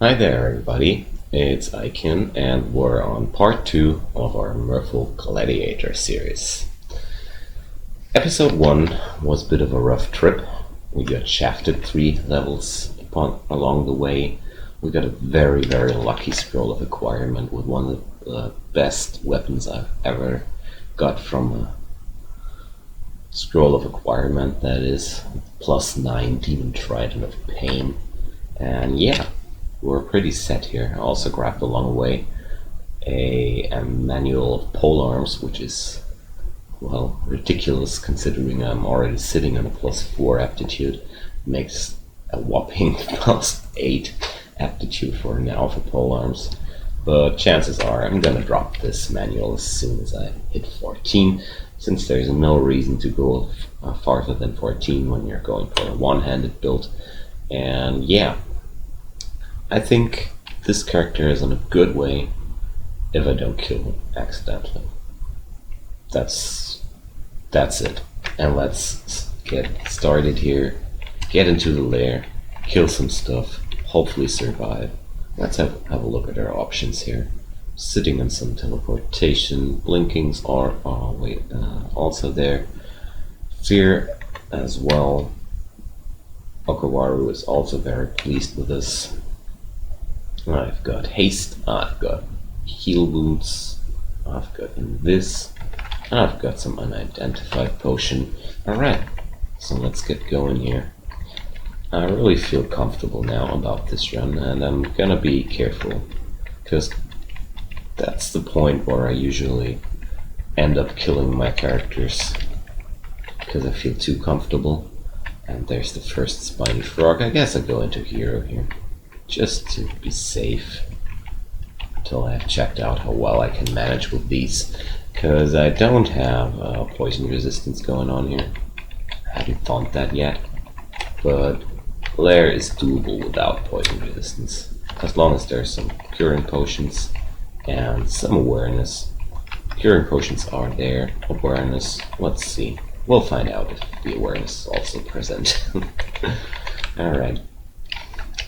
Hi there, everybody. It's Ic0n, and we're on part 2 of our Merfolk Gladiator series. Episode 1 was a bit of a rough trip. We got shafted 3 levels along the way. We got a very, very lucky scroll of acquirement with one of the best weapons I've ever got from a scroll of acquirement, that is +9 Demon Trident of Pain. And yeah, we're pretty set here. I also grabbed along the way a manual of polearms, which is, well, ridiculous considering I'm already sitting on a +4 aptitude. Makes a whopping +8 aptitude for now for polearms. But chances are I'm gonna drop this manual as soon as I hit 14, since there's no reason to go farther than 14 when you're going for a one-handed build. And yeah, I think this character is in a good way if I don't kill him accidentally. That's it. And let's get started here. Get into the lair, kill some stuff, hopefully survive. Let's have a look at our options here. Sitting on some teleportation, blinkings are also there. Fear as well. Okawaru is also very pleased with us. I've got haste, I've got heal wounds, I've got this, and I've got some unidentified potion. Alright, so let's get going here. I really feel comfortable now about this run, and I'm gonna be careful, because that's the point where I usually end up killing my characters, because I feel too comfortable. And there's the first spiny frog. I guess I go into hero here, just to be safe, until I have checked out how well I can manage with these, because I don't have poison resistance going on here. I haven't found that yet, but Lair is doable without poison resistance, as long as there's some curing potions and some awareness. Curing potions are there. Awareness, let's see. We'll find out if the awareness is also present. Alright,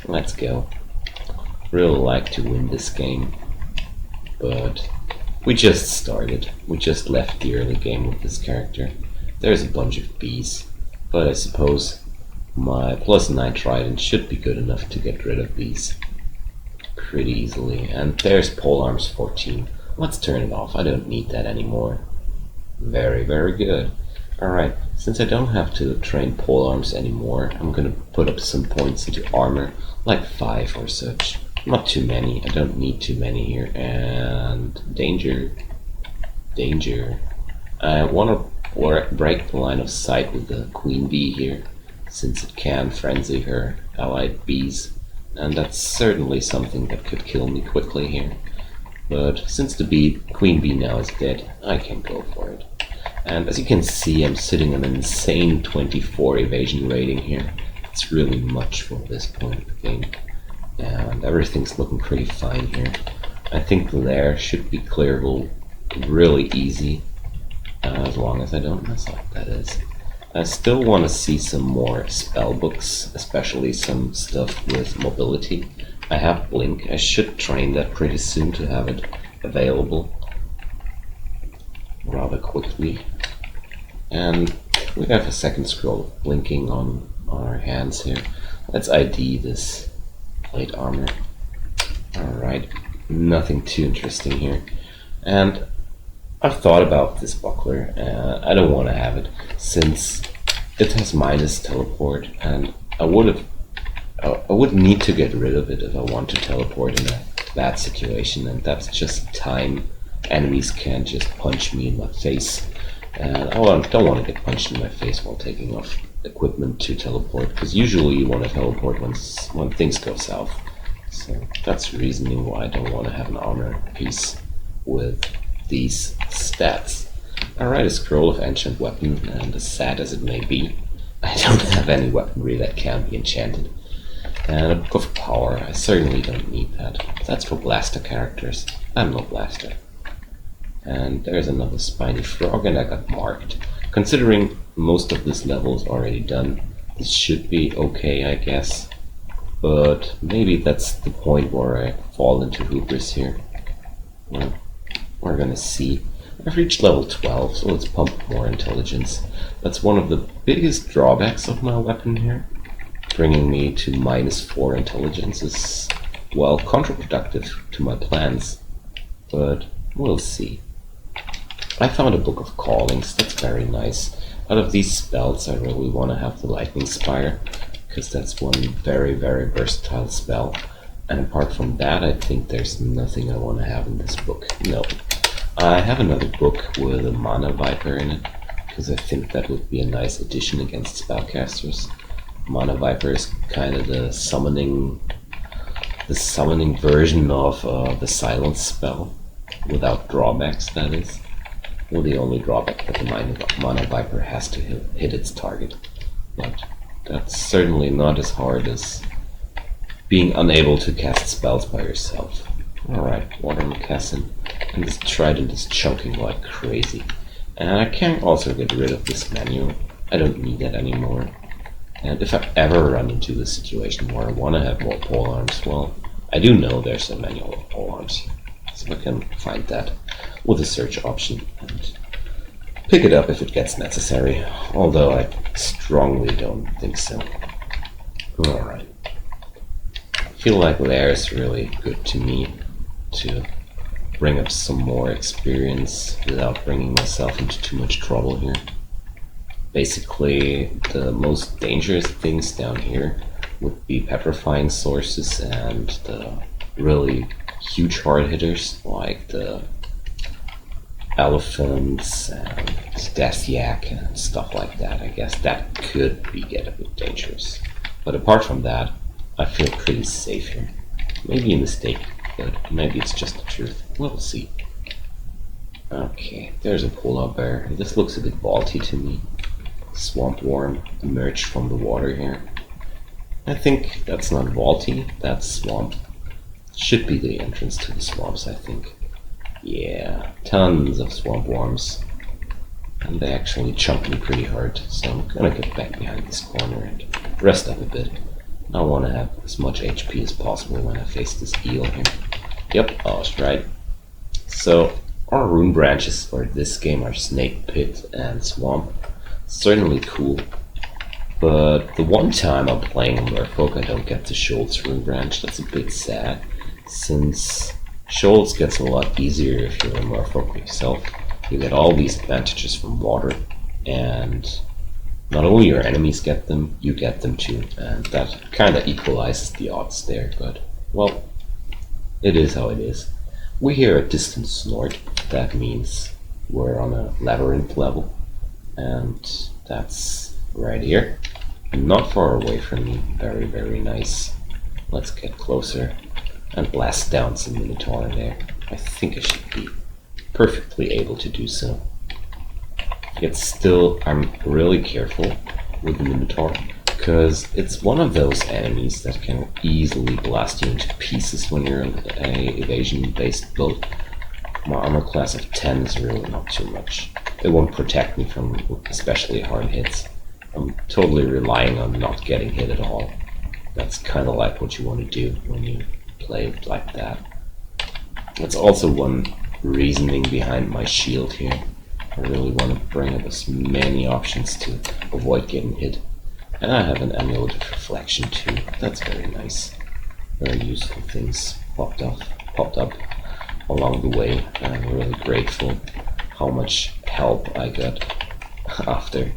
let's go. Really like to win this game, but we just started. We just left the early game with this character. There's a bunch of bees, but I suppose my +9 trident should be good enough to get rid of these pretty easily. And there's polearms 14. Let's turn it off. I don't need that anymore. Very, very good. Alright, since I don't have to train polearms anymore, I'm gonna put up some points into armor, like 5 or such. Not too many, I don't need too many here. And danger. I wanna break the line of sight with the queen bee here, since it can frenzy her allied bees, and that's certainly something that could kill me quickly here. But since the queen bee now is dead, I can go for it. And as you can see, I'm sitting on an insane 24 evasion rating here. It's really much for this point of the game, and everything's looking pretty fine here. I think the Lair should be clearable really easy, as long as I don't mess up, that is. I still want to see some more spell books, especially some stuff with mobility. I have Blink. I should train that pretty soon to have it available rather quickly. And we have a second scroll of blinking on our hands here. Let's ID this plate armor. Alright, nothing too interesting here. And I've thought about this buckler. I don't want to have it, since it has minus teleport, and I would need to get rid of it if I want to teleport in a bad situation, and that's just time. Enemies can't just punch me in my face, and I don't want to get punched in my face while taking off equipment to teleport, because usually you want to teleport when things go south. So that's the reasoning why I don't want to have an armor piece with these stats. Alright, a scroll of ancient weapon, and as sad as it may be, I don't have any weaponry that can be enchanted. And a book of power, I certainly don't need that. That's for blaster characters. I'm no blaster. And there's another spiny frog, and I got marked. Considering most of this level is already done, this should be okay, I guess. but maybe that's the point where I fall into hubris here. Well, we're gonna see. I've reached level 12, so let's pump more intelligence. That's one of the biggest drawbacks of my weapon here. Bringing me to -4 intelligence is, well, counterproductive to my plans, but we'll see. I found a book of callings, that's very nice. Out of these spells, I really want to have the Lightning Spire, because that's one very, very versatile spell. And apart from that, I think there's nothing I want to have in this book. No. I have another book with a Mana Viper in it, because I think that would be a nice addition against spellcasters. Mana Viper is kind of the summoning version of the Silence spell, without drawbacks, that is. Well, the only drawback that the Mana Viper has to hit its target. But that's certainly not as hard as being unable to cast spells by yourself. Alright, Water Moccasin. And this Trident is choking like crazy. And I can also get rid of this manual. I don't need that anymore. And if I ever run into a situation where I want to have more polearms, well, I do know there's a manual of polearms. So I can find that with a search option and pick it up if it gets necessary. Although I strongly don't think so. Alright. I feel like Lair is really good to me to bring up some more experience without bringing myself into too much trouble here. Basically, the most dangerous things down here would be petrifying sources and the really huge hard hitters like the elephants and death yak and stuff like that. I guess that could get a bit dangerous. But apart from that, I feel pretty safe here. Maybe a mistake, but maybe it's just the truth. We'll see. Okay, there's a polar bear. This looks a bit vaulty to me. Swamp worm emerged from the water here. I think that's not vaulty, that's swamp. Should be the entrance to the swamps, I think. Yeah, tons of swamp worms. And they actually chunk me pretty hard, so I'm gonna get back behind this corner and rest up a bit. I want to have as much HP as possible when I face this eel here. Yep, I was right. So, our rune branches for this game are Snake Pit and Swamp. Certainly cool. But the one time I'm playing a Merfolk, I don't get the Shoals rune branch. That's a bit sad, since Shoals gets a lot easier if you're a Merfolk yourself. You get all these advantages from water, and not only your enemies get them, you get them too, and that kind of equalizes the odds there, but, well, it is how it is. We hear a distant snort. That means we're on a labyrinth level, and that's right here. Not far away from me. Very, very nice. Let's get closer and blast down some Minotaur there. I think I should be perfectly able to do so. Yet still, I'm really careful with the Minotaur, because it's one of those enemies that can easily blast you into pieces when you're in a evasion-based build. My armor class of 10 is really not too much. It won't protect me from especially hard hits. I'm totally relying on not getting hit at all. That's kind of like what you want to do when you play it like that. That's also one reasoning behind my shield here. I really want to bring up as many options to avoid getting hit. And I have an Amulet of Reflection too. That's very nice. Very useful things popped up along the way. And I'm really grateful how much help I got after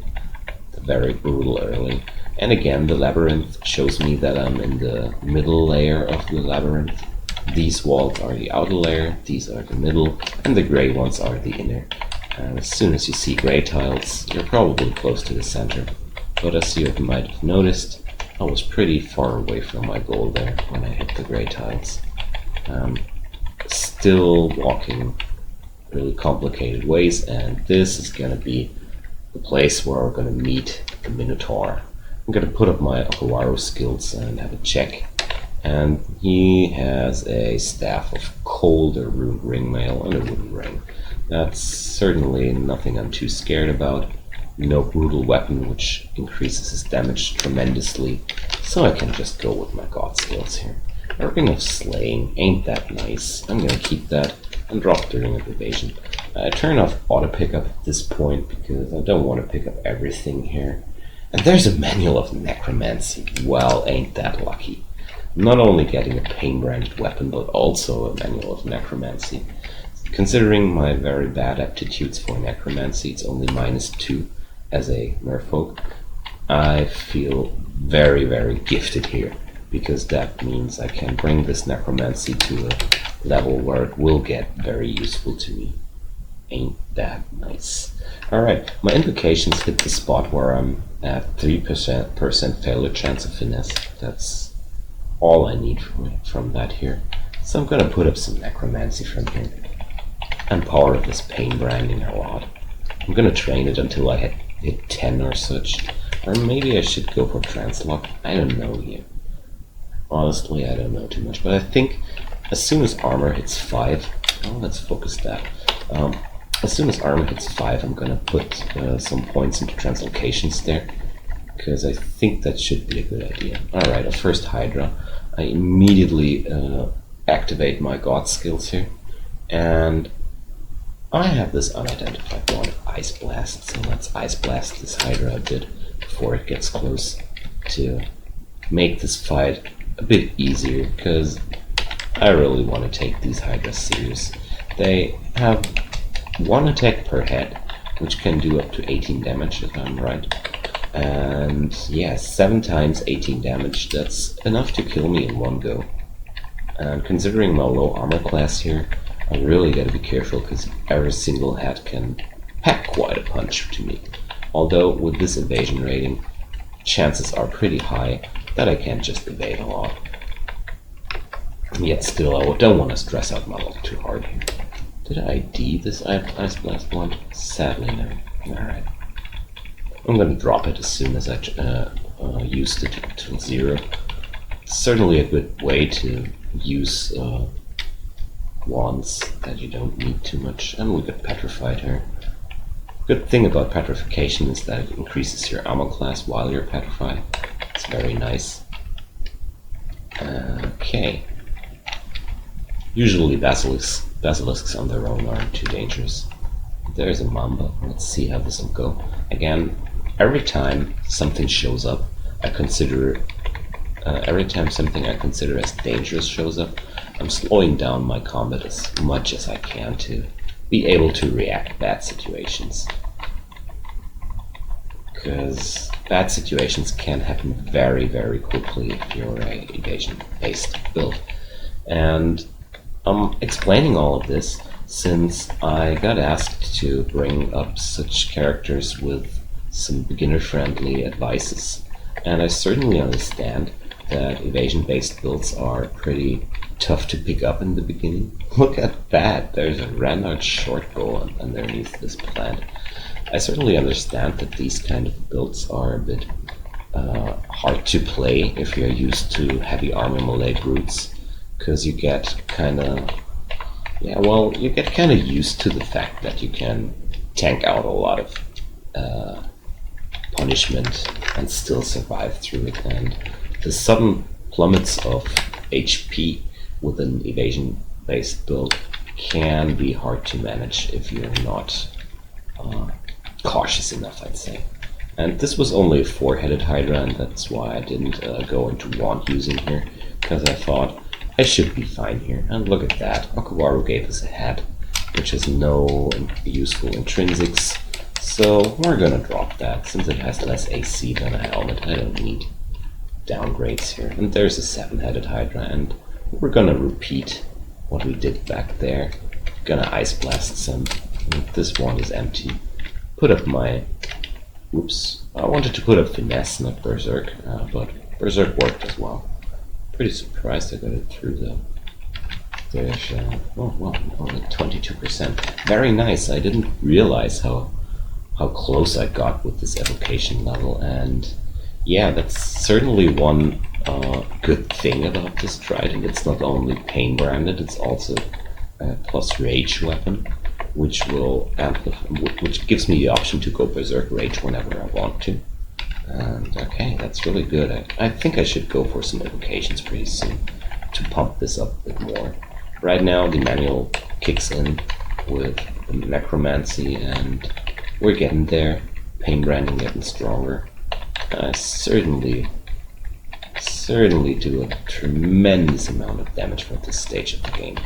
the very brutal early. And again, the labyrinth shows me that I'm in the middle layer of the labyrinth. These walls are the outer layer, these are the middle, and the gray ones are the inner. And as soon as you see gray tiles, you're probably close to the center. But as you might have noticed, I was pretty far away from my goal there when I hit the gray tiles. Still walking really complicated ways, and this is gonna be the place where we're gonna meet the Minotaur. I'm gonna put up my Okuwaro skills and have a check. And he has a staff of cold or ruined ringmail and a wooden ring. That's certainly nothing I'm too scared about. No brutal weapon which increases his damage tremendously, so I can just go with my god skills here. A Ring of Slaying ain't that nice. I'm gonna keep that and drop the Ring of Evasion. I turn off auto pickup at this point because I don't want to pick up everything here. And there's a Manual of Necromancy. Well, ain't that lucky. Not only getting a pain-branded weapon, but also a Manual of Necromancy. Considering my very bad aptitudes for Necromancy, it's only -2 as a Merfolk. I feel very, very gifted here, because that means I can bring this Necromancy to a level where it will get very useful to me. Ain't that nice. Alright, my invocations hit the spot where I'm at 3% failure chance of finesse. That's all I need from that here. So I'm gonna put up some Necromancy from here and power this pain branding a lot. I'm gonna train it until I hit 10 or such. Or maybe I should go for Translock. I don't know yet. Honestly, I don't know too much. But I think as soon as armor hits 5, well, let's focus that. As soon as armor hits 5, I'm gonna put some points into translocations there, because I think that should be a good idea. Alright, a first Hydra. I immediately activate my god skills here, and I have this unidentified one, Ice Blast, so let's Ice Blast this Hydra a bit before it gets close to make this fight a bit easier, because I really want to take these Hydras serious. They have 1 attack per head, which can do up to 18 damage if I'm right. And yeah, 7 times 18 damage, that's enough to kill me in one go. And considering my low armor class here, I really gotta be careful, because every single head can pack quite a punch to me. Although with this evasion rating, chances are pretty high that I can't just evade a lot. Yet still, I don't want to stress out my luck too hard here. Did I ID this Ice Blast one? Sadly no. Alright. I'm gonna drop it as soon as I used it to 0. It's certainly a good way to use wands that you don't need too much. And we got Petrified here. Good thing about Petrification is that it increases your ammo class while you're petrified. It's very nice. Okay. Usually basilisks on their own aren't too dangerous. There's a Mamba. Let's see how this will go. Again, every time something shows up, every time something I consider as dangerous shows up, I'm slowing down my combat as much as I can to be able to react to bad situations. Because bad situations can happen very, very quickly if you're a evasion-based build. And I'm explaining all of this since I got asked to bring up such characters with some beginner-friendly advices. And I certainly understand that evasion-based builds are pretty tough to pick up in the beginning. Look at that! There's a Randart short bow underneath this plant. I certainly understand that these kind of builds are a bit hard to play if you're used to heavy armor melee brutes, because you get kind of used to the fact that you can tank out a lot of punishment and still survive through it, and the sudden plummets of HP with an evasion-based build can be hard to manage if you're not cautious enough, I'd say. And this was only a 4-headed Hydra, and that's why I didn't go into wand using here, because I thought I should be fine here. And look at that, Okuwaru gave us a head, which has no useful intrinsics, so we're gonna drop that, since it has less AC than a helmet. I don't need downgrades here. And there's a 7-headed Hydra, and we're gonna repeat what we did back there. Gonna Ice Blast some. This one is empty. Put up my... Oops. I wanted to put up Finesse, not Berserk, but Berserk worked as well. Pretty surprised I got it through though. There's, only 22%. Very nice. I didn't realize how close I got with this evocation level, and yeah, that's certainly one good thing about this trident. It's not only pain branded, it's also a plus rage weapon, which will which gives me the option to go berserk rage whenever I want to. And okay, that's really good. I think I should go for some evocations pretty soon to pump this up a bit more. Right now the manual kicks in with the necromancy and we're getting there. Pain branding getting stronger. I certainly do a tremendous amount of damage for this stage of the game.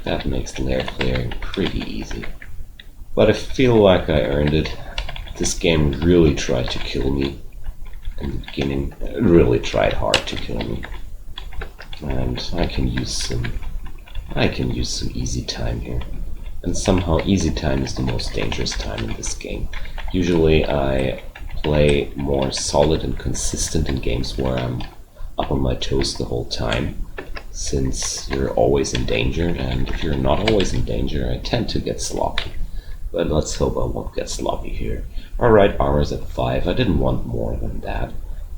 That makes Lair clearing pretty easy. But I feel like I earned it. This game really tried to kill me in the beginning. It really tried hard to kill me. And I can use some easy time here. And somehow easy time is the most dangerous time in this game. Usually I play more solid and consistent in games where I'm up on my toes the whole time, since you're always in danger, and if you're not always in danger, I tend to get sloppy. But let's hope I won't get sloppy here. Alright, armor's at 5, I didn't want more than that.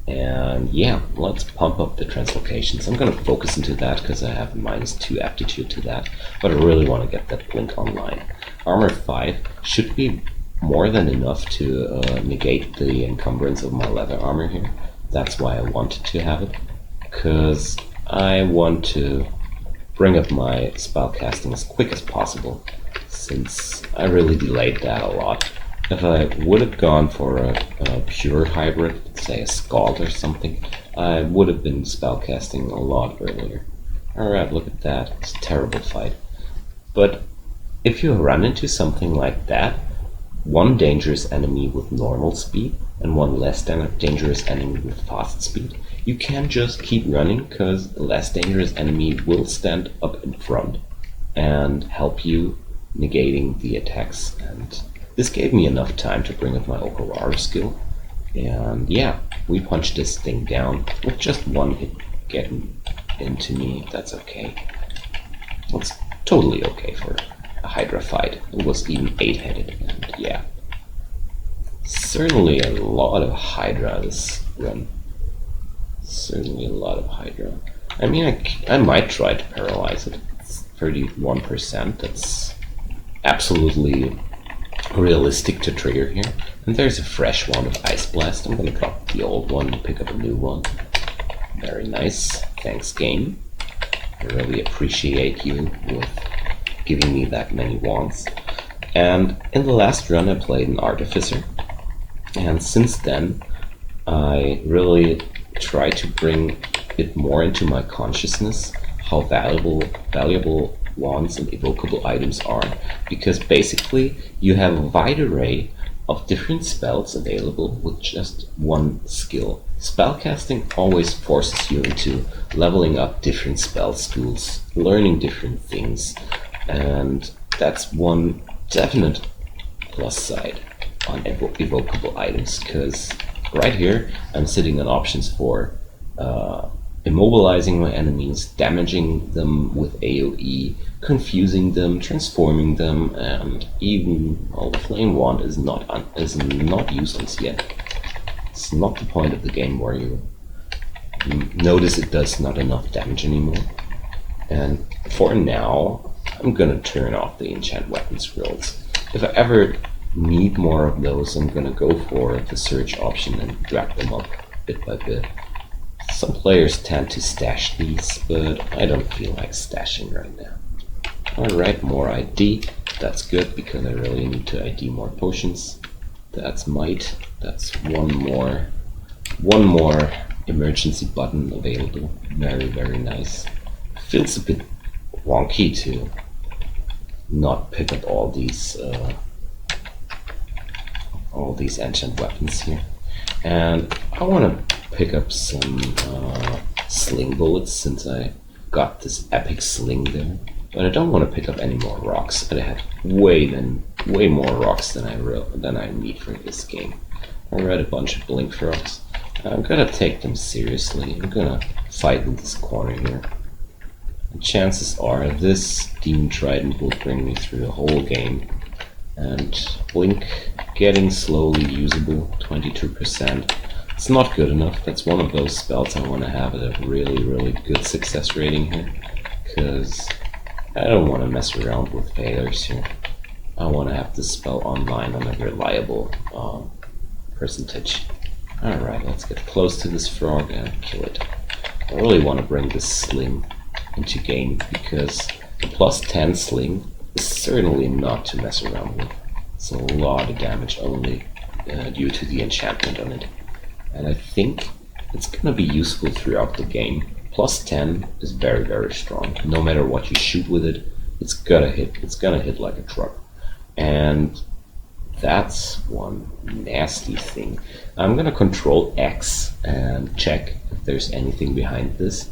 And yeah, let's pump up the translocations. I'm gonna focus into that because I have -2 aptitude to that, but I really want to get that blink online. Armor 5 should be more than enough to negate the encumbrance of my leather armor here. That's why I wanted to have it, because I want to bring up my spellcasting as quick as possible, since I really delayed that a lot. If I would have gone for a pure hybrid, say a Scald or something, I would have been spellcasting a lot earlier. Alright, look at that. It's a terrible fight. But if you run into something like that, one dangerous enemy with normal speed and one less dangerous enemy with fast speed, you can just keep running, because the less dangerous enemy will stand up in front and help you negating the attacks. And this gave me enough time to bring up my Ic0n skill, and yeah, we punched this thing down with just one hit getting into me. That's okay. That's totally okay for a Hydra fight. It was even 8-headed, and yeah. Certainly a lot of Hydra this run. Certainly a lot of Hydra. I mean, I might try to paralyze it. It's 31%. That's absolutely realistic to trigger here. And there's a fresh one of Ice Blast. I'm gonna drop the old one and pick up a new one. Very nice. Thanks, game. I really appreciate you with giving me that many wands. And in the last run I played an Artificer, and since then I really try to bring it more into my consciousness how valuable wands and evocable items are, because basically you have a wide array of different spells available with just one skill. Spellcasting always forces you into leveling up different spell schools, learning different things, and that's one definite plus side on evocable items, because right here I'm sitting on options for immobilizing my enemies, damaging them with AoE, confusing them, transforming them, and even the flame wand is not useless yet. It's not the point of the game where you notice it does not enough damage anymore. And for now, I'm gonna turn off the enchant weapon scrolls. If I ever need more of those, I'm gonna go for the search option and drag them up bit by bit. Some players tend to stash these, but I don't feel like stashing right now. Alright, more ID. That's good, because I really need to ID more potions. That's might. That's one more emergency button available. Very, very nice. Feels a bit wonky to not pick up all these ancient weapons here. And I want to pick up some sling bullets, since I got this epic sling there. But I don't want to pick up any more rocks. I have way more rocks than I need for this game. I read a bunch of blink rocks. I'm gonna take them seriously. I'm gonna fight in this corner here. And chances are this Demon Trident will bring me through the whole game. And blink getting slowly usable, 22%. It's not good enough. That's one of those spells I want to have at a really, really good success rating here, because I don't want to mess around with failures here. I want to have this spell online on a reliable percentage. Alright, let's get close to this frog and kill it. I really want to bring this sling into game because the +10 sling is certainly not to mess around with. It's a lot of damage only due to the enchantment on it. And I think it's gonna be useful throughout the game. +10 is very, very strong. No matter what you shoot with it, it's gonna hit. It's gonna hit like a truck. And that's one nasty thing. I'm gonna control X and check if there's anything behind this,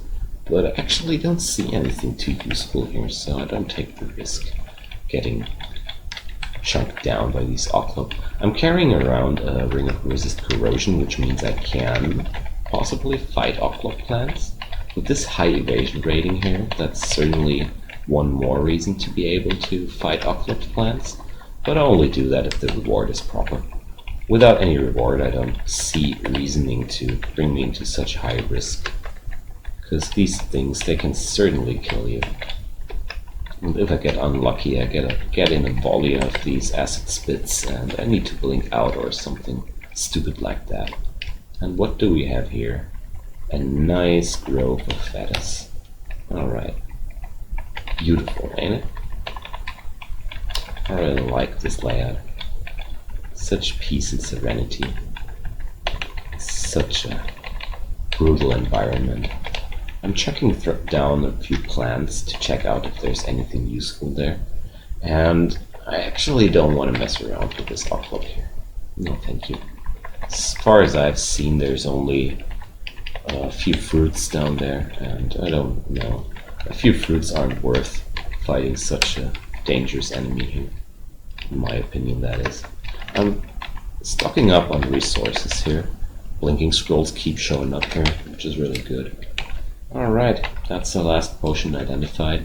but I actually don't see anything too useful here, so I don't take the risk getting chunked down by these Ic0n. I'm carrying around a ring of resist corrosion, which means I can possibly fight Ic0n plants. With this high evasion rating here, that's certainly one more reason to be able to fight Ic0n plants. But I only do that if the reward is proper. Without any reward, I don't see reasoning to bring me into such high risk. Because these things, they can certainly kill you. And if I get unlucky, I get in a volley of these acid spits and I need to blink out or something stupid like that. And what do we have here? A nice grove of feathers. Alright. Beautiful, ain't it? I really like this layout. Such peace and serenity. Such a brutal environment. I'm checking down a few plants to check out if there's anything useful there. And I actually don't want to mess around with this Ic0n here. No, thank you. As far as I've seen, there's only a few fruits down there, and I don't know. A few fruits aren't worth fighting such a dangerous enemy here. In my opinion, that is. I'm stocking up on resources here. Blinking scrolls keep showing up here, which is really good. Alright, that's the last potion identified.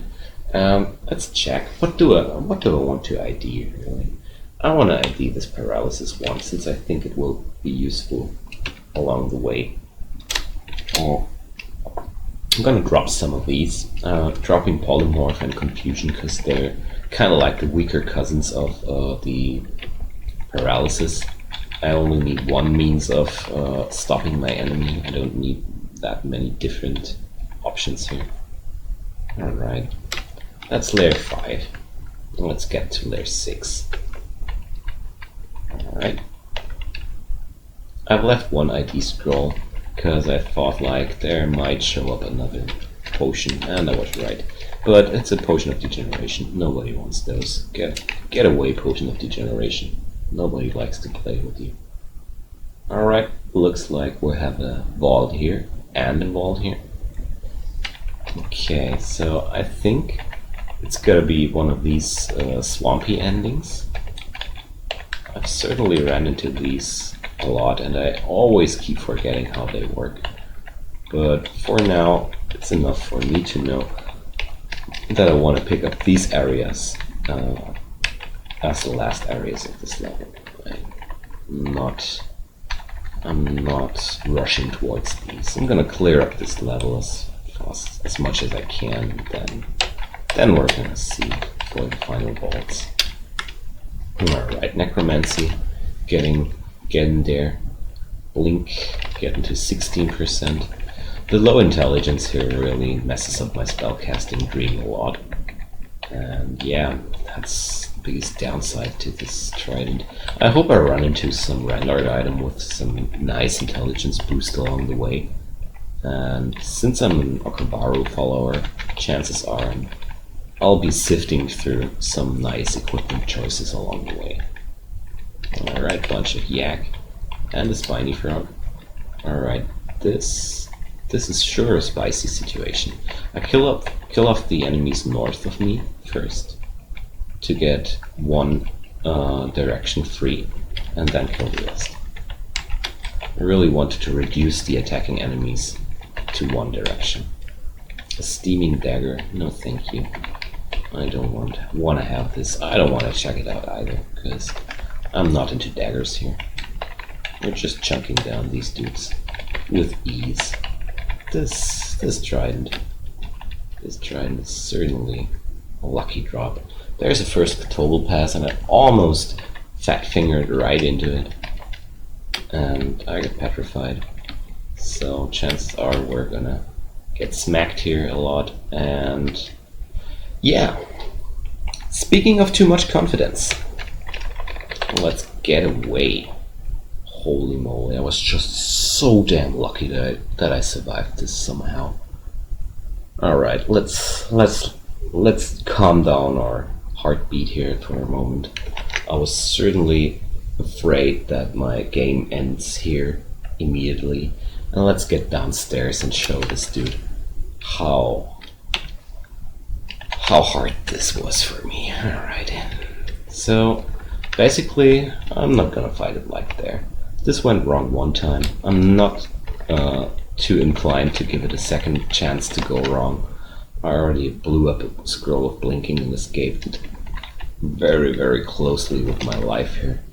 Let's check. What do I want to ID, really? I want to ID this paralysis one, since I think it will be useful along the way. Oh. I'm gonna drop some of these. Dropping Polymorph and Confusion, because they're kind of like the weaker cousins of the paralysis. I only need one means of stopping my enemy. I don't need that many different options here. Alright, that's layer 5. Let's get to layer 6. Alright. I've left one ID scroll because I thought like there might show up another potion, and I was right. But it's a potion of degeneration. Nobody wants those. Get away, potion of degeneration. Nobody likes to play with you. Alright, looks like we have a vault here and a vault here. Okay, so I think it's gonna be one of these swampy endings. I've certainly ran into these a lot and I always keep forgetting how they work. But for now, it's enough for me to know that I want to pick up these areas as the last areas of this level. I'm not rushing towards these. I'm gonna clear up this level as much as I can, then we're gonna see for the final vaults. Alright, Necromancy, getting there. Blink, getting to 16%. The low intelligence here really messes up my spellcasting dream a lot. And yeah, that's the biggest downside to this trident. I hope I run into some Randard item with some nice intelligence boost along the way. And since I'm an Okabaru follower, chances are I'll be sifting through some nice equipment choices along the way. Alright, bunch of yak and a spiny frog. Alright, this is sure a spicy situation. I kill off the enemies north of me first to get one direction free, and then kill the rest. I really wanted to reduce the attacking enemies to one direction. A steaming dagger, no thank you. I don't want to have this. I don't want to check it out either, because I'm not into daggers here. We're just chunking down these dudes with ease. This trident is certainly a lucky drop. There's a first total pass and I almost fat fingered right into it. and I get petrified. So chances are we're gonna get smacked here a lot. And yeah, speaking of too much confidence, let's get away. Holy moly, I was just so damn lucky that I survived this somehow. Alright, let's calm down our heartbeat here for a moment. I was certainly afraid that my game ends here immediately. And let's get downstairs and show this dude how hard this was for me. Alright. So basically I'm not gonna fight it like there. This went wrong one time. I'm not too inclined to give it a second chance to go wrong. I already blew up a scroll of blinking and escaped very, very closely with my life here.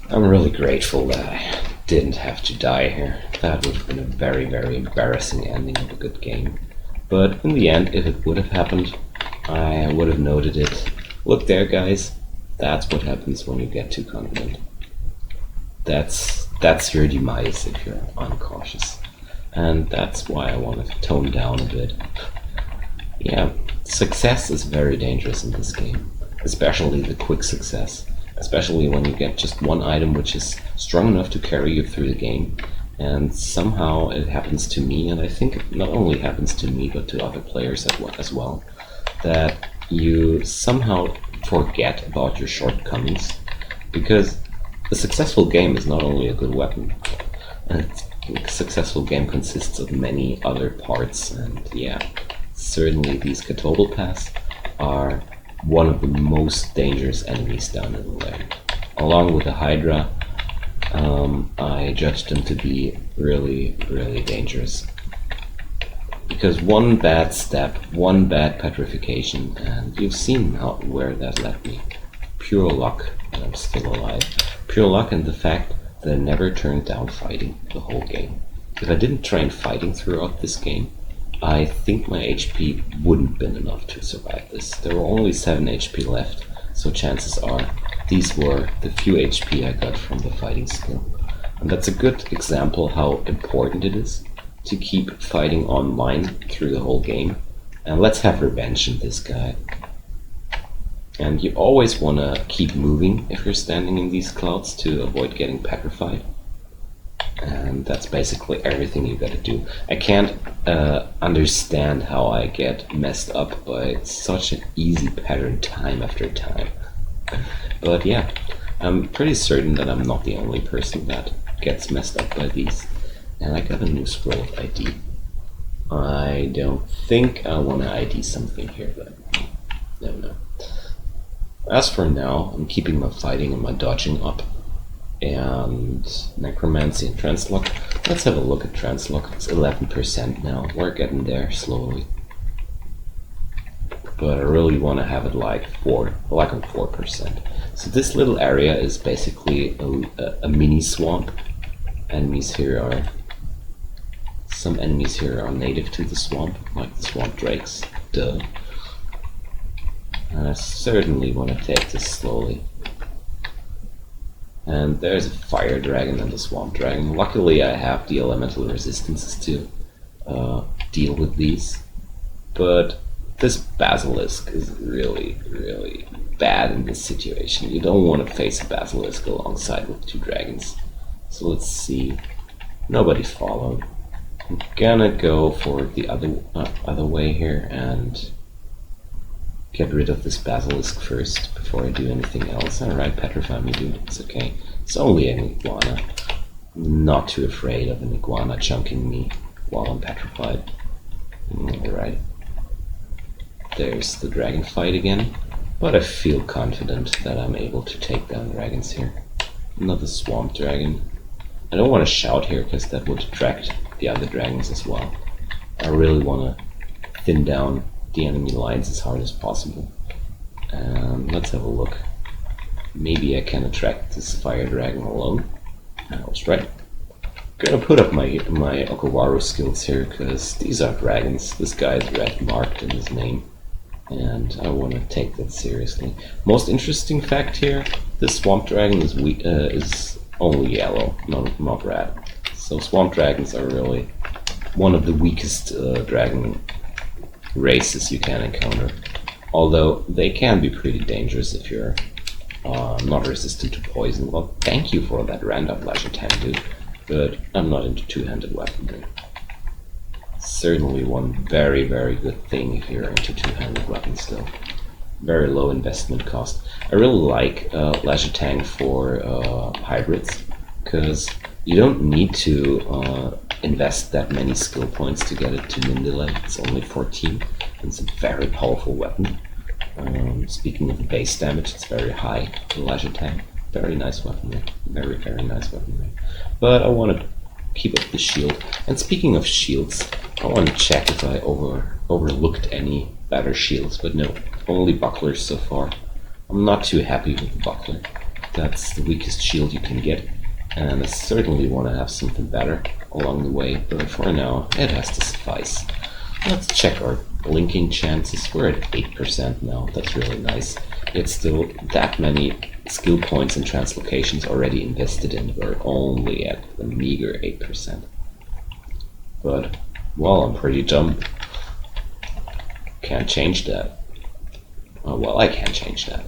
I'm really grateful that I didn't have to die here. That would have been a very, very embarrassing ending of a good game. But in the end, if it would have happened, I would have noted it. Look there, guys. That's what happens when you get too confident. That's your demise if you're uncautious. And that's why I want to tone down a bit. Yeah, success is very dangerous in this game. Especially the quick success. Especially when you get just one item which is strong enough to carry you through the game. And somehow it happens to me, and I think it not only happens to me but to other players as well, that you somehow forget about your shortcomings. Because a successful game is not only a good weapon. A successful game consists of many other parts, and yeah, certainly these Catoblepas are one of the most dangerous enemies down in the Lair. Along with the Hydra, I judged them to be really, really dangerous. Because one bad step, one bad petrification, and you've seen where that led me. Pure luck that I'm still alive. Pure luck and the fact that I never turned down fighting the whole game. If I didn't train fighting throughout this game, I think my HP wouldn't have been enough to survive this. There were only 7 HP left, so chances are these were the few HP I got from the fighting skill. And that's a good example how important it is to keep fighting online through the whole game. And let's have revenge in this guy. And you always want to keep moving if you're standing in these clouds to avoid getting petrified. And that's basically everything you gotta do. I can't understand how I get messed up by such an easy pattern time after time. But yeah, I'm pretty certain that I'm not the only person that gets messed up by these. And I got a new scroll of ID. I don't think I want to ID something here, but no. As for now, I'm keeping my fighting and my dodging up. And necromancy and translock. Let's have a look at translock. It's 11% now. We're getting there slowly. But I really want to have it like on 4%. So this little area is basically a mini swamp. Some enemies here are native to the swamp, like the swamp drakes. Duh. And I certainly want to take this slowly. And there's a fire dragon and a swamp dragon. Luckily I have the elemental resistances to deal with these. But this basilisk is really, really bad in this situation. You don't want to face a basilisk alongside with 2 dragons. So let's see. Nobody followed. I'm gonna go for the other way here and get rid of this basilisk first before I do anything else. Alright, petrify me, dude. It's okay. It's only an iguana. I'm not too afraid of an iguana chunking me while I'm petrified. Alright. There's the dragon fight again. But I feel confident that I'm able to take down dragons here. Another swamp dragon. I don't want to shout here because that would attract the other dragons as well. I really want to thin down the enemy lines as hard as possible. Let's have a look. Maybe I can attract this fire dragon alone. I was right. Gonna put up my Okawaru skills here because these are dragons. This guy is red marked in his name, and I want to take that seriously. Most interesting fact here: this swamp dragon is only yellow, not red. So swamp dragons are really one of the weakest dragon races you can encounter. Although they can be pretty dangerous if you're not resistant to poison. Well, thank you for that random Ic0n, dude. But I'm not into two-handed weaponry. Certainly one very, very good thing if you're into two-handed weapons still. Very low investment cost. I really like Ic0n for hybrids, because you don't need to invest that many skill points to get it to Mindele. It's only 14. It's a very powerful weapon. Speaking of the base damage, it's very high for Ic0n. Very nice weaponry. Very, very nice weaponry. But I want to keep up the shield. And speaking of shields, I want to check if I overlooked any better shields. But no, only bucklers so far. I'm not too happy with the buckler. That's the weakest shield you can get. And I certainly want to have something better along the way. But for now, it has to suffice. Let's check our linking chances. We're at 8% now. That's really nice. Yet still that many skill points and translocations already invested in. We're only at a meager 8%. But, well, I'm pretty dumb. Can't change that. Well, I can change that.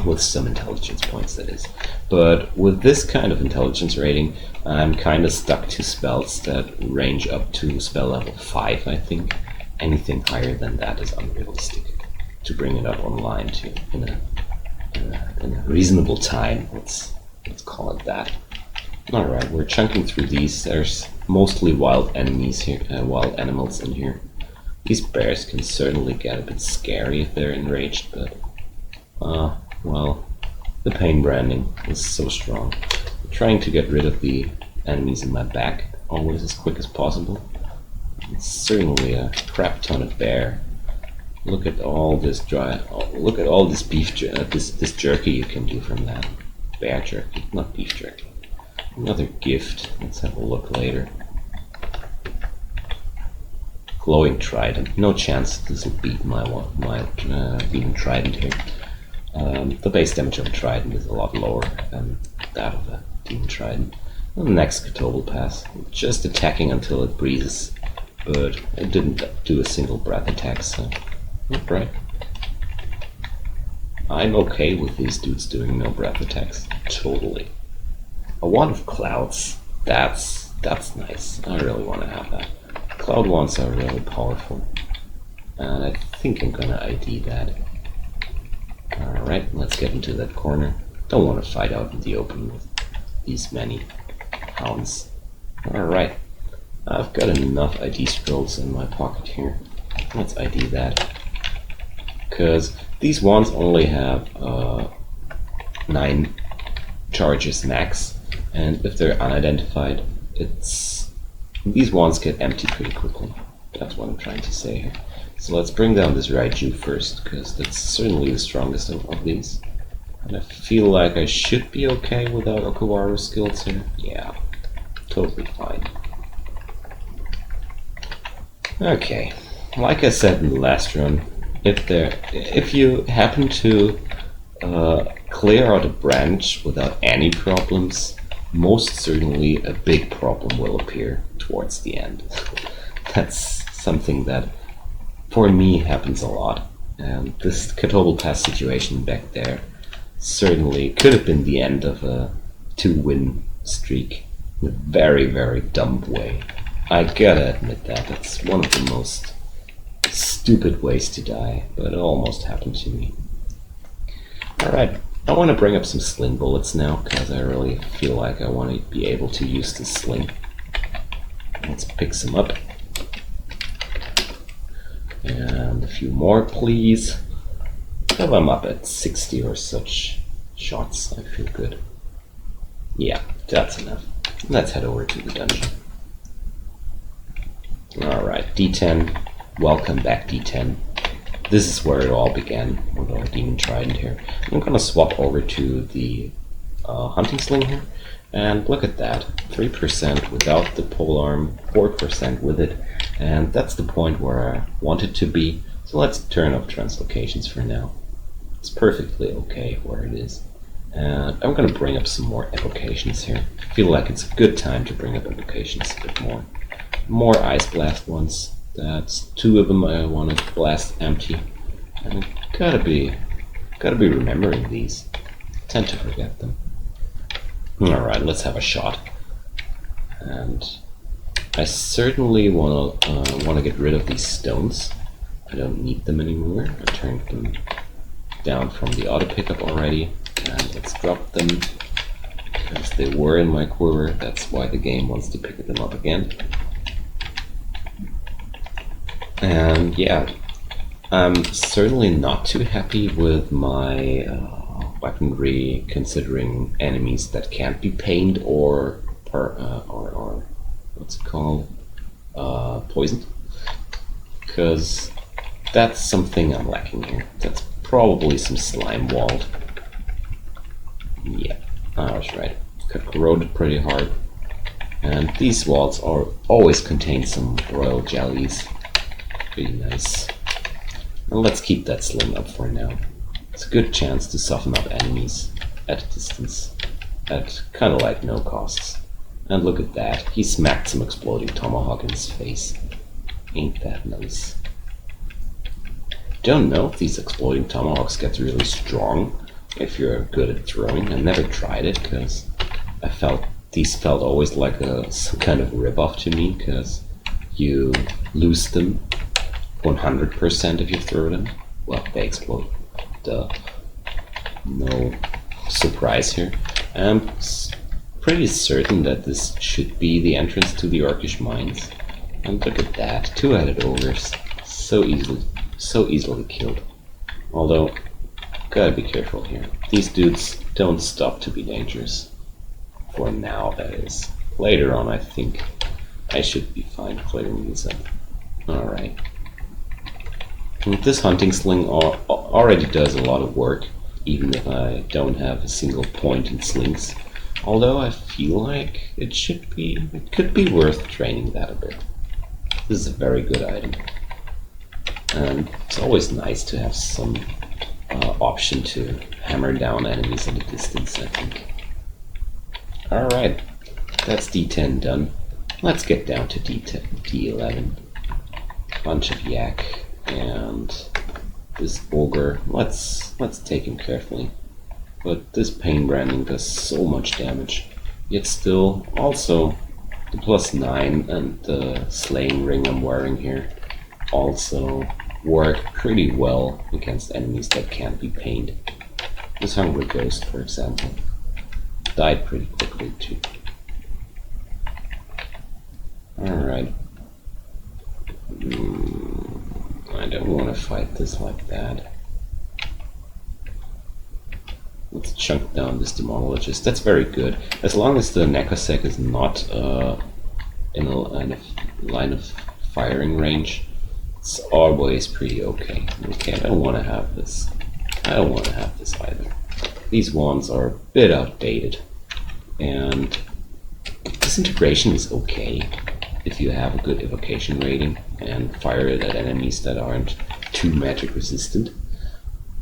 With some intelligence points, that is. But with this kind of intelligence rating, I'm kind of stuck to spells that range up to spell level 5, I think. Anything higher than that is unrealistic. To bring it up online to in a reasonable time, let's call it that. Alright, we're chunking through these. There's mostly wild enemies here, wild animals in here. These bears can certainly get a bit scary if they're enraged, but well, the pain branding is so strong. I'm trying to get rid of the enemies in my back always as quick as possible. It's certainly a crap ton of bear. Look at all this look at all this beef, this jerky you can do from that. Bear jerky, not beef jerky. Another gift. Let's have a look later. Glowing trident. No chance this will beat my demon trident here. The base damage of a trident is a lot lower than that of a demon trident. And the next Catobal pass, just attacking until it breezes, but it didn't do a single breath attack, so not right. I'm okay with these dudes doing no breath attacks, totally. A wand of clouds, that's nice. I really want to have that. Cloud wands are really powerful, and I think I'm gonna ID that. Alright, let's get into that corner. Don't want to fight out in the open with these many hounds. Alright, I've got enough ID scrolls in my pocket here. Let's ID that. Because these wands only have 9 charges max, and if they're unidentified, these wands get empty pretty quickly. That's what I'm trying to say here. So let's bring down this Raiju first, because that's certainly the strongest of these. And I feel like I should be okay without Okawaru's skills here. Yeah, totally fine. Okay, like I said in the last run, if you happen to clear out a branch without any problems, most certainly a big problem will appear towards the end. That's something that for me happens a lot, and this Catobal Pass situation back there certainly could have been the end of a 2-win streak in a very, very dumb way. I gotta admit that, that's one of the most stupid ways to die, but it almost happened to me. Alright, I want to bring up some sling bullets now, because I really feel like I want to be able to use this sling. Let's pick some up. And a few more, please. If I'm up at 60 or such shots, I feel good. Yeah, that's enough. Let's head over to the dungeon. Alright, D10. Welcome back, D10. This is where it all began with our demon trident here. I'm gonna swap over to the hunting sling here. And look at that, 3% without the polearm, 4% with it, and that's the point where I want it to be, so let's turn off translocations for now. It's perfectly okay where it is. And I'm gonna bring up some more evocations here. I feel like it's a good time to bring up evocations a bit more. More Ice Blast ones. That's 2 of them I want to blast empty. And I gotta be remembering these. I tend to forget them. Alright, let's have a shot. And I certainly wanna get rid of these stones. I don't need them anymore. I turned them down from the auto pickup already. And let's drop them, because they were in my quiver. That's why the game wants to pick them up again. And yeah, I'm certainly not too happy with my weaponry, considering enemies that can't be pained or what's it called, poisoned, because that's something I'm lacking here. That's probably some slime walled. Yeah, I was right. Got corroded pretty hard. And these walls always contain some royal jellies. Pretty nice. And let's keep that sling up for now. It's a good chance to soften up enemies at a distance, at kind of like no costs. And look at that, he smacked some exploding tomahawk in his face. Ain't that nice? Don't know if these exploding tomahawks get really strong if you're good at throwing. I never tried it, because these felt always like some kind of rip-off to me, because you lose them 100% if you throw them. Well, they explode. Duh. No surprise here. I'm pretty certain that this should be the entrance to the Orcish mines. And look at that, 2-headed ogres. So easily killed. Although, gotta be careful here. These dudes don't stop to be dangerous. For now, that is. Later on, I think I should be fine clearing these up. Alright. This hunting sling already does a lot of work, even if I don't have a single point in slings. Although I feel like it could be worth training that a bit. This is a very good item. And it's always nice to have some option to hammer down enemies at a distance, I think. Alright, that's D10 done. Let's get down to D11. Bunch of yak. And this ogre, let's take him carefully. But this pain branding does so much damage. Yet still, also, the +9 and the slaying ring I'm wearing here also work pretty well against enemies that can't be pained. This Hungry Ghost, for example, died pretty quickly too. Alright. I don't want to fight this like that. Let's chunk down this Demologist. That's very good. As long as the Necrosec is not in a line of firing range, it's always pretty okay. Okay, I don't want to have this. I don't want to have this either. These wands are a bit outdated. And disintegration is okay if you have a good evocation rating and fire it at enemies that aren't too magic resistant.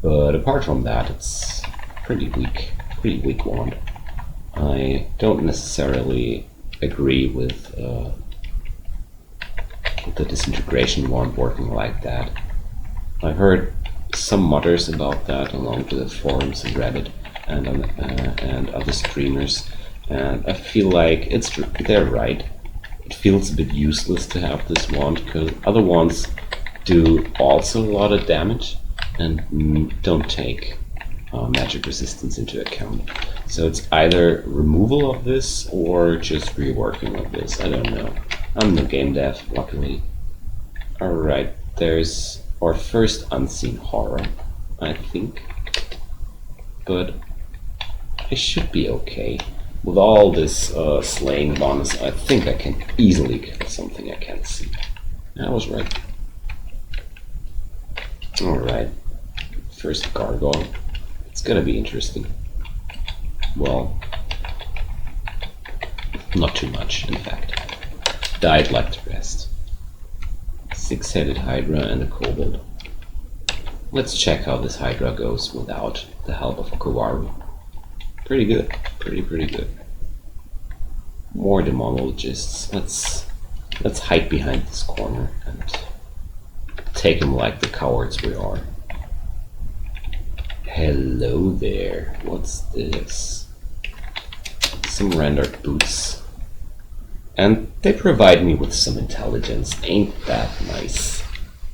But apart from that, it's pretty weak wand. I don't necessarily agree with the disintegration wand working like that. I've heard some mutters about that along the forums and Reddit and other streamers, and I feel like they're right. It feels a bit useless to have this wand, because other wands do also a lot of damage and don't take magic resistance into account. So it's either removal of this or just reworking of this. I don't know. I'm no game dev, luckily. Alright, there's our first unseen horror, I think. But I should be okay. With all this slaying bonus, I think I can easily kill something I can't see. I was right. Alright, first gargoyle. It's gonna be interesting. Well, not too much, in fact. Died like the rest. 6-headed Hydra and a kobold. Let's check how this Hydra goes without the help of a Kawaru. Pretty good. Pretty good. More demonologists. Let's hide behind this corner and take them like the cowards we are. Hello there. What's this? Some rendered boots. And they provide me with some intelligence. Ain't that nice?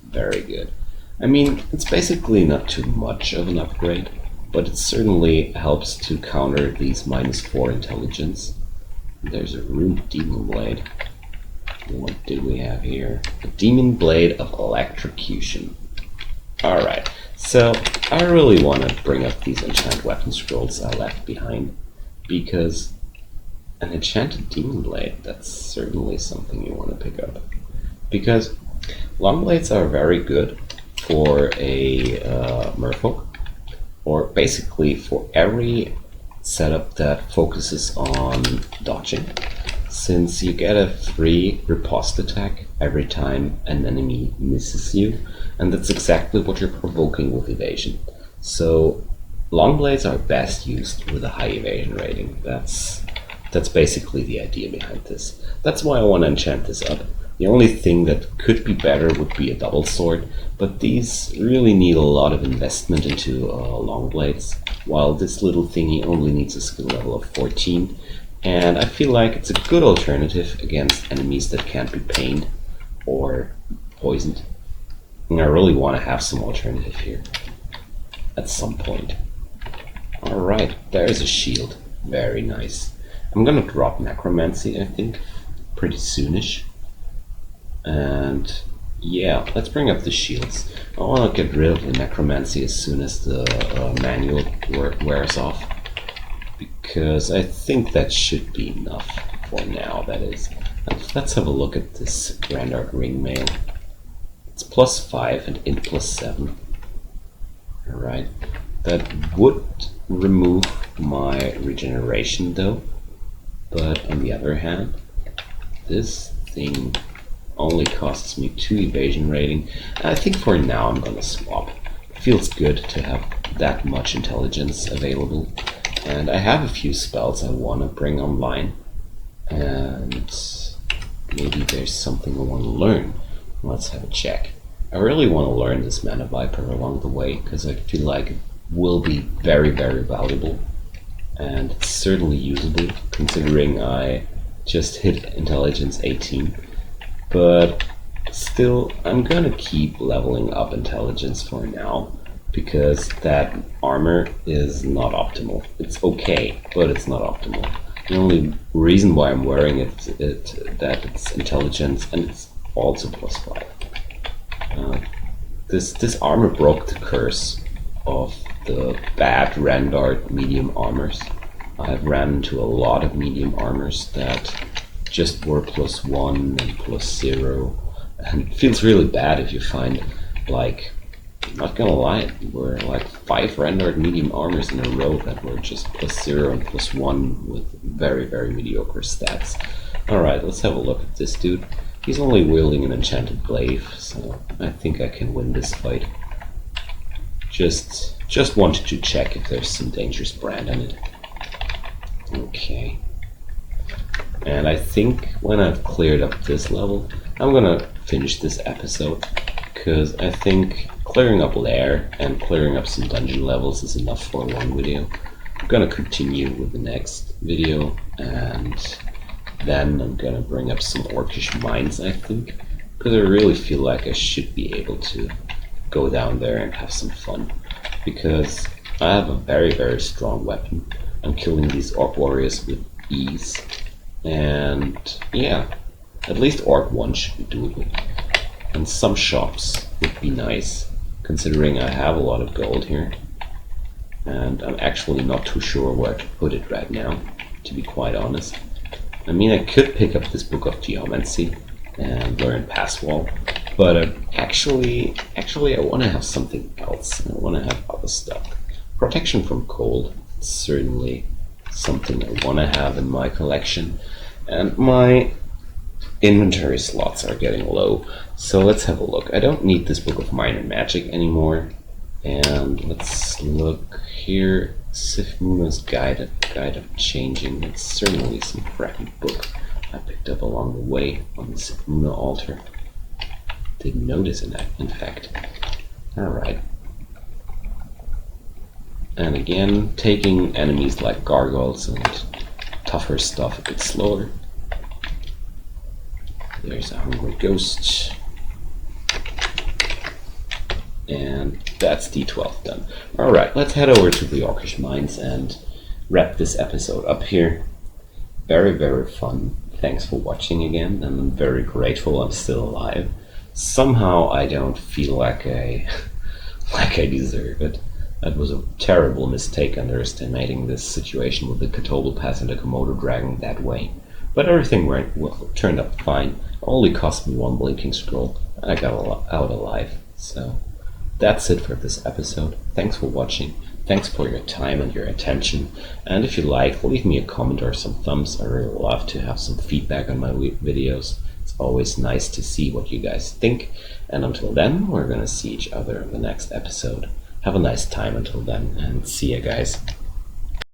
Very good. I mean, it's basically not too much of an upgrade, but it certainly helps to counter these -4 intelligence. There's a rude demon blade. What do we have here? A demon blade of electrocution. Alright, so I really want to bring up these enchanted weapon scrolls I left behind, because an enchanted demon blade, that's certainly something you want to pick up. Because long blades are very good for a Merfolk, or basically for every setup that focuses on dodging, since you get a free riposte attack every time an enemy misses you, and that's exactly what you're provoking with evasion. So long blades are best used with a high evasion rating. That's basically the idea behind this. That's why I want to enchant this up. The only thing that could be better would be a double sword, but these really need a lot of investment into long blades, while this little thingy only needs a skill level of 14, and I feel like it's a good alternative against enemies that can't be pained or poisoned. And I really want to have some alternative here at some point. Alright, there's a shield. Very nice. I'm gonna drop Necromancy, I think, pretty soonish. And yeah, let's bring up the shields. I want to get rid of the Necromancy as soon as the manual wears off, because I think that should be enough for now, that is. And let's have a look at this Grandart Ring Mail. It's +5 and int +7. Alright, that would remove my regeneration though, but on the other hand, this thing only costs me 2 evasion rating. I think for now I'm gonna swap. It feels good to have that much intelligence available, and I have a few spells I want to bring online, and maybe there's something I want to learn. Let's have a check. I really want to learn this Mana Viper along the way, because I feel like it will be very valuable, and it's certainly usable considering I just hit intelligence 18. But still, I'm gonna keep leveling up intelligence for now, because that armor is not optimal. It's okay, but it's not optimal. The only reason why I'm wearing it is that it's intelligence and it's also +5. This armor broke the curse of the bad Randart medium armors. I've ran into a lot of medium armors that just were +1 and +0, and it feels really bad if you find, like, I'm not gonna lie, were like 5 rendered medium armors in a row that were just +0 and +1 with very mediocre stats. Alright, let's have a look at this dude. He's only wielding an enchanted glaive, so I think I can win this fight. Just wanted to check if there's some dangerous brand in it. Okay. And I think when I've cleared up this level, I'm gonna finish this episode, because I think clearing up Lair and clearing up some dungeon levels is enough for one video. I'm gonna continue with the next video, and then I'm gonna bring up some Orcish mines, I think, because I really feel like I should be able to go down there and have some fun, because I have a very strong weapon. I'm killing these Orc warriors with ease. And yeah, at least Orc 1 should be doable. And some shops would be nice, considering I have a lot of gold here. And I'm actually not too sure where to put it right now, to be quite honest. I mean, I could pick up this Book of Geomancy and learn Passwall, but actually I want to have something else. I want to have other stuff. Protection from cold is certainly something I want to have in my collection, and my inventory slots are getting low, so let's have a look. I don't need this Book of Minor Magic anymore, and let's look here. Sifmuna's Guide of Changing. It's certainly some crappy book I picked up along the way on the Sifmuna altar. Didn't notice in fact. Alright. And again, taking enemies like gargoyles and tougher stuff a bit slower. There's a hungry ghost. And that's D12 done. Alright, let's head over to the Orcish Mines and wrap this episode up here. Very, very fun. Thanks for watching again, and I'm very grateful I'm still alive. Somehow I don't feel like I deserve it. That was a terrible mistake underestimating this situation with the Katoble Pass and the Komodo Dragon that way. But everything turned out fine. Only cost me one blinking scroll, and I got out alive. So that's it for this episode. Thanks for watching. Thanks for your time and your attention. And if you like, leave me a comment or some thumbs. I really love to have some feedback on my videos. It's always nice to see what you guys think. And until then, we're gonna see each other in the next episode. Have a nice time until then, and see ya, guys.